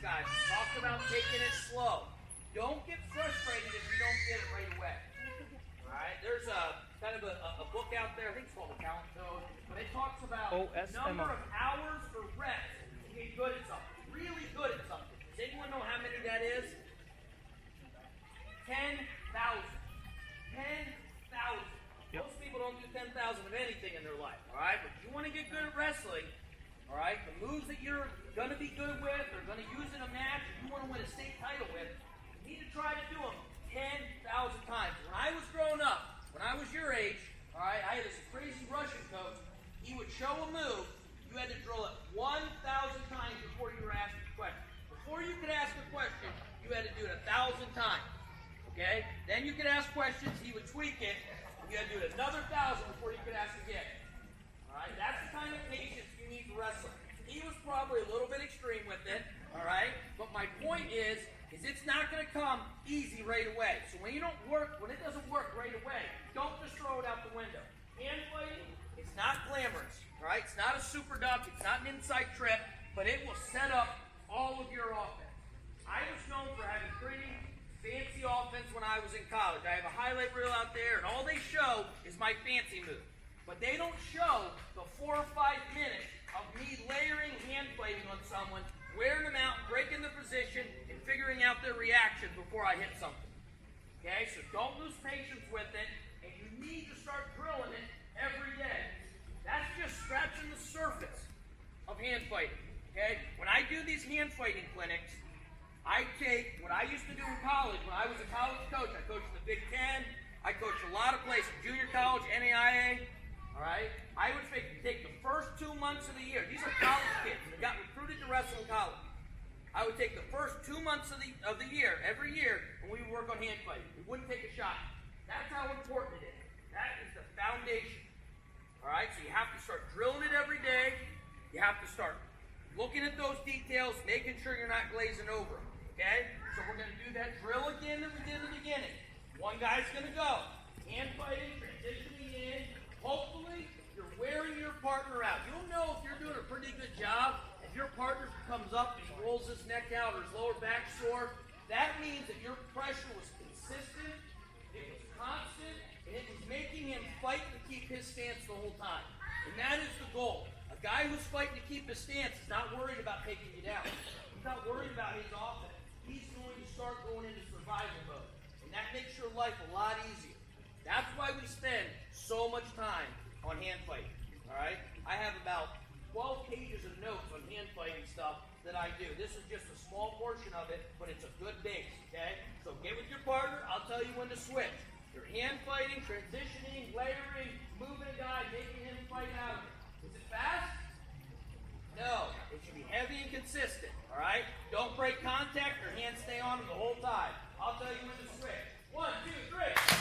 guys. Talked about taking it slow. Don't get frustrated if you don't get it right away. Alright, there's a kind of a book out there, I think it's called The Talent Code, but it talks about the number of hours or reps to get good at something. Really good at something. Does anyone know how many that is? 10,000. 10,000. Yep. Most people don't do 10,000 of anything in their life, alright? But if you want to get good at wrestling, alright, the moves that you're going to be good with, or going to use in a match, and you want to win a state title with, you need to try to do them 10,000 times. When I was growing up, when I was your age, alright, I had this crazy Russian coach. He would show a move. You had to drill it 1,000 times before you were asked a question. Before you could ask a question, you had to do it 1,000 times. Okay? Then you could ask questions, he would tweak it, and you had to do it another 1,000 before you could ask again. Alright? That's the kind of patience you need for wrestling. He was probably a little bit extreme with it, alright? But my point is it's not going to come easy right away. So when you don't work, when it doesn't work right away, don't just throw it out the window. Hand fighting, it's not glamorous, alright? It's not a super duck, it's not an inside trip, but it will set up all of your offense. I was known for having pretty fancy offense when I was in college. I have a highlight reel out there, and all they show is my fancy move. But they don't show the 4 or 5 minutes of me layering hand fighting on someone, wearing them out, breaking the position, and figuring out their reaction before I hit something. Okay, so don't lose patience with it, and you need to start drilling it every day. That's just scratching the surface of hand fighting. Okay, when I do these hand fighting clinics, I take what I used to do in college. When I was a college coach, I coached the Big Ten. I coached a lot of places, junior college, NAIA. All right, I would take the first 2 months of the year. These are college kids. They got recruited to wrestle in college. I would take the first 2 months of the year, every year, and we would work on hand fighting. We wouldn't take a shot. That's how important it is. That is the foundation. All right, so you have to start drilling it every day. You have to start looking at those details, making sure you're not glazing over them. Okay? So we're going to do that drill again that we did in the beginning. One guy's going to go. Hand fighting, transitioning in. Hopefully, you're wearing your partner out. You'll know if you're doing a pretty good job. If your partner comes up and he rolls his neck out or his lower back sore, that means that your pressure was consistent, it was constant, and it was making him fight to keep his stance the whole time. And that is the goal. A guy who's fighting to keep his stance is not worried about taking you down. He's not worried about his offense. He's going to start going into survival mode. And that makes your life a lot easier. That's why we spend so much time on hand fighting. Alright? I have about 12 pages of notes on hand fighting stuff that I do. This is just a small portion of it, but it's a good base. Okay? So get with your partner, I'll tell you when to switch. You're hand fighting, transitioning, layering, moving a guy, making him fight out of it. Is it fast? No. It should be heavy and consistent. Alright? Don't break contact, your hands stay on him the whole time. I'll tell you when to switch. 1, 2, 3.